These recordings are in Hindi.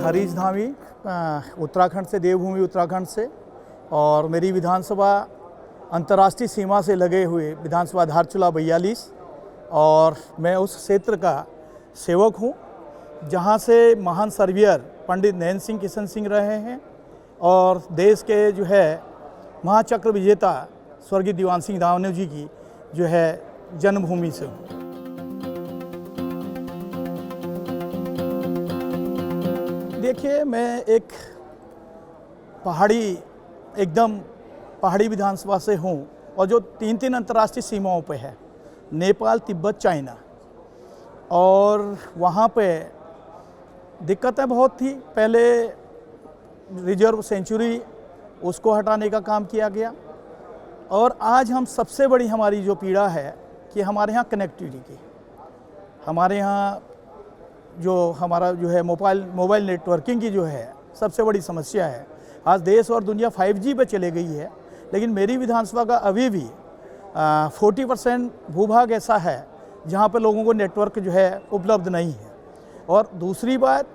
हरीश धामी, उत्तराखंड से, देवभूमि उत्तराखंड से, और मेरी विधानसभा अंतर्राष्ट्रीय सीमा से लगे हुए विधानसभा धारचूला 42, और मैं उस क्षेत्र का सेवक हूँ जहाँ से महान सर्वियर पंडित नैन सिंह किशन सिंह रहे हैं और देश के जो है महाचक्र विजेता स्वर्गीय दीवान सिंह रावने जी की जो है जन्मभूमि से हूँ। देखिए, मैं एक एकदम पहाड़ी विधानसभा से हूँ और जो तीन अंतर्राष्ट्रीय सीमाओं पे है, नेपाल, तिब्बत, चाइना, और वहाँ पे दिक्कतें बहुत थी। पहले रिजर्व सेंचुरी उसको हटाने का काम किया गया, और आज हम सबसे बड़ी हमारी जो पीड़ा है कि हमारे यहाँ कनेक्टिविटी की, हमारे यहाँ जो हमारा जो है मोबाइल नेटवर्किंग की जो है सबसे बड़ी समस्या है। आज देश और दुनिया 5G पे चले गई है, लेकिन मेरी विधानसभा का अभी भी 40% भूभाग ऐसा है जहाँ पे लोगों को नेटवर्क जो है उपलब्ध नहीं है। और दूसरी बात,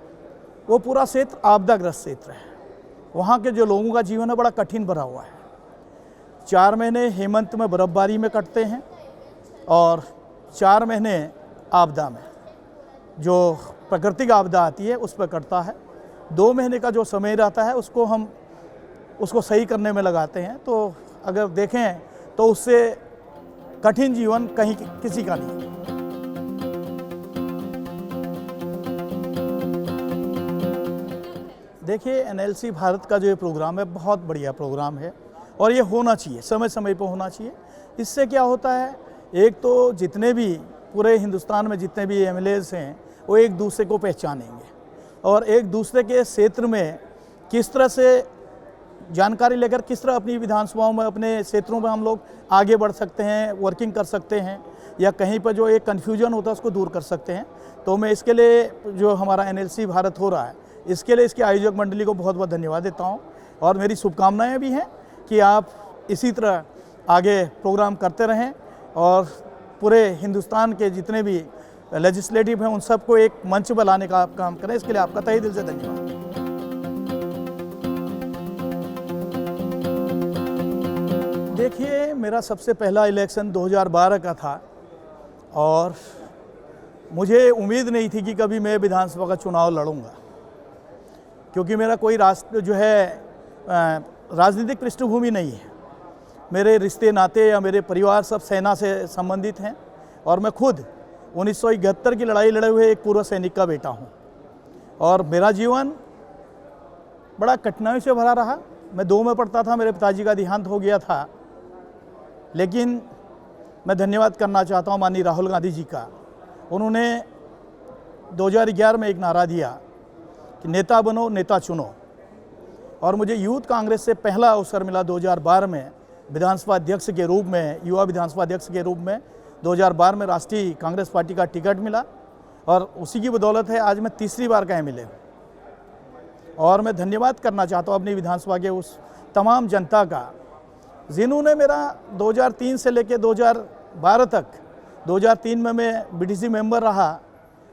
वो पूरा क्षेत्र आपदाग्रस्त क्षेत्र है। वहाँ के जो लोगों का जीवन है बड़ा कठिन भरा हुआ है। 4 महीने हेमंत में बर्फबारी में कटते हैं और 4 महीने आपदा में, जो प्राकृतिक आपदा आती है उस पर कटता है। 2 महीने का जो समय रहता है उसको सही करने में लगाते हैं। तो अगर देखें तो उससे कठिन जीवन कहीं किसी का नहीं। देखिए, NLC भारत का जो ये प्रोग्राम है बहुत बढ़िया प्रोग्राम है और ये होना चाहिए, समय समय पर होना चाहिए। इससे क्या होता है, एक तो जितने भी पूरे हिंदुस्तान में जितने भी MLAs हैं वो एक दूसरे को पहचानेंगे और एक दूसरे के क्षेत्र में किस तरह से जानकारी लेकर किस तरह अपनी विधानसभाओं में, अपने क्षेत्रों में हम लोग आगे बढ़ सकते हैं, वर्किंग कर सकते हैं, या कहीं पर जो एक कन्फ्यूजन होता है उसको दूर कर सकते हैं। तो मैं इसके लिए जो हमारा NLC भारत हो रहा है, इसके लिए इसके आयोजक मंडली को बहुत बहुत धन्यवाद देता हूँ, और मेरी शुभकामनाएँ भी हैं कि आप इसी तरह आगे प्रोग्राम करते रहें और पूरे हिंदुस्तान के जितने भी लेजिस्लेटिव हैं उन सबको एक मंच पर लाने का आप काम करें। इसके लिए आपका तहे दिल से धन्यवाद। देखिए, मेरा सबसे पहला इलेक्शन 2012 का था और मुझे उम्मीद नहीं थी कि कभी मैं विधानसभा का चुनाव लड़ूंगा, क्योंकि मेरा कोई राजनीतिक पृष्ठभूमि नहीं है। मेरे रिश्ते नाते या मेरे परिवार सब सेना से संबंधित हैं और मैं खुद 1971 की लड़ाई लड़े हुए एक पूर्व सैनिक का बेटा हूं, और मेरा जीवन बड़ा कठिनाई से भरा रहा। मैं 2 में पढ़ता था, मेरे पिताजी का देहांत हो गया था, लेकिन मैं धन्यवाद करना चाहता हूं माननीय राहुल गांधी जी का। उन्होंने 2011 में एक नारा दिया कि नेता बनो, नेता चुनो, और मुझे यूथ कांग्रेस से पहला अवसर मिला 2012 में विधानसभा अध्यक्ष के रूप में, युवा विधानसभा अध्यक्ष के रूप में 2012 में राष्ट्रीय कांग्रेस पार्टी का टिकट मिला, और उसी की बदौलत है आज मैं तीसरी बार का MLA हूँ। और मैं धन्यवाद करना चाहता हूँ अपनी विधानसभा के उस तमाम जनता का जिन्होंने मेरा 2003 से लेकर 2012 तक, 2003 में मैं BDC मेंबर रहा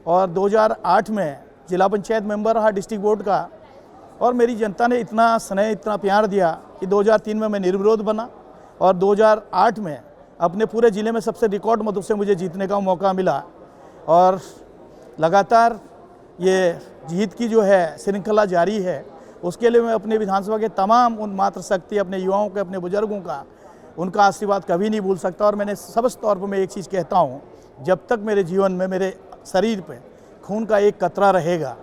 और 2008 में जिला पंचायत मेंबर रहा डिस्ट्रिक्ट बोर्ड का, और मेरी जनता ने इतना स्नेह, इतना प्यार दिया कि 2003 में मैं निर्विरोध बना और 2008 में अपने पूरे ज़िले में सबसे रिकॉर्ड मतों से मुझे जीतने का मौका मिला। और लगातार ये जीत की जो है श्रृंखला जारी है। उसके लिए मैं अपने विधानसभा के तमाम उन मातृशक्ति, अपने युवाओं के, अपने बुजुर्गों का, उनका आशीर्वाद कभी नहीं भूल सकता। और मैंने सबसे तौर पर मैं एक चीज़ कहता हूँ, जब तक मेरे जीवन में, मेरे शरीर पे खून का एक कतरा रहेगा,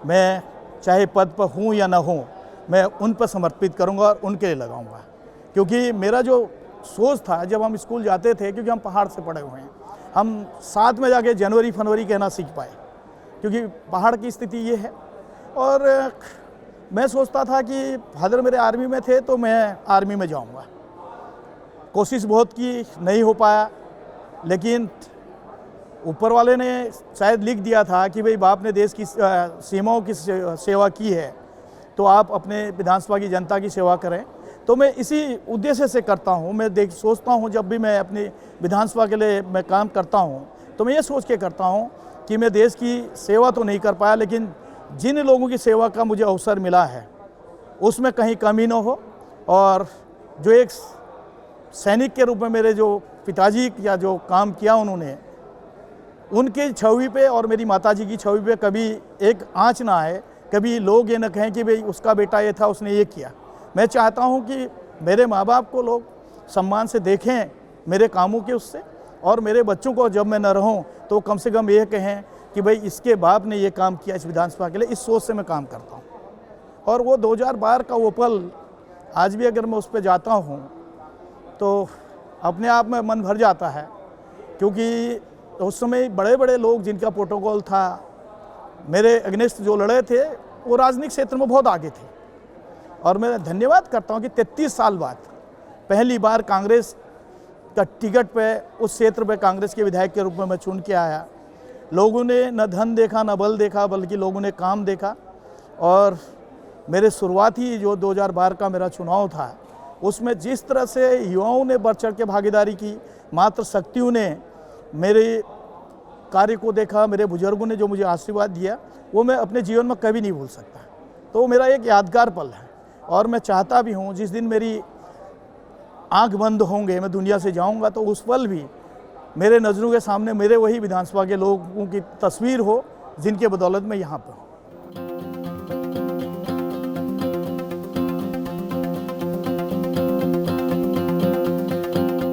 मैं चाहे पद पर हूँ या ना हूँ, मैं उन पर समर्पित करूँगा और उनके लिए लगाऊँगा। क्योंकि मेरा जो सोच था, जब हम स्कूल जाते थे, क्योंकि हम पहाड़ से पड़े हुए हैं, हम साथ में जाके जनवरी फरवरी कहना सीख पाए, क्योंकि पहाड़ की स्थिति ये है। और मैं सोचता था कि फादर मेरे आर्मी में थे तो मैं आर्मी में जाऊंगा। कोशिश बहुत की, नहीं हो पाया, लेकिन ऊपर वाले ने शायद लिख दिया था कि भाई बाप ने देश की सीमाओं की सेवा की है तो आप अपने विधानसभा की जनता की सेवा करें। तो मैं इसी उद्देश्य से करता हूँ। मैं सोचता हूँ जब भी मैं अपनी विधानसभा के लिए मैं काम करता हूँ तो मैं ये सोच के करता हूँ कि मैं देश की सेवा तो नहीं कर पाया, लेकिन जिन लोगों की सेवा का मुझे अवसर मिला है उसमें कहीं कमी न हो, और जो एक सैनिक के रूप में मेरे जो पिताजी या जो काम किया उन्होंने, उनकी छवि पे और मेरी माताजी की छवि पे कभी एक आँच ना आए, कभी लोग ये न कहें कि भाई उसका बेटा ये था, उसने ये किया। मैं चाहता हूँ कि मेरे माँ बाप को लोग सम्मान से देखें मेरे कामों के उससे, और मेरे बच्चों को जब मैं न रहूँ तो कम से कम ये कहें कि भाई इसके बाप ने ये काम किया इस विधानसभा के लिए। इस सोच से मैं काम करता हूँ। और वो 2012 का वो पल आज भी अगर मैं उस पर जाता हूँ तो अपने आप में मन भर जाता है, क्योंकि उस समय बड़े बड़े लोग जिनका प्रोटोकॉल था, मेरे अगेंस्ट जो लड़े थे, वो राजनीतिक क्षेत्र में बहुत आगे थे। और मैं धन्यवाद करता हूँ कि 33 साल बाद पहली बार कांग्रेस का टिकट पे उस क्षेत्र पे कांग्रेस के विधायक के रूप में मैं चुन के आया। लोगों ने न धन देखा न बल देखा, बल्कि लोगों ने काम देखा। और मेरे शुरुआती जो 2012 का मेरा चुनाव था, उसमें जिस तरह से युवाओं ने बढ़ चढ़ के भागीदारी की, मात्र शक्तियों ने मेरे कार्य को देखा, मेरे बुजुर्गों ने जो मुझे आशीर्वाद दिया, वो मैं अपने जीवन में कभी नहीं भूल सकता। तो वो मेरा एक यादगार पल है। और मैं चाहता भी हूँ जिस दिन मेरी आंख बंद होंगे, मैं दुनिया से जाऊँगा, तो उस पल भी मेरे नज़रों के सामने मेरे वही विधानसभा के लोगों की तस्वीर हो जिनके बदौलत मैं यहाँ पर हूँ।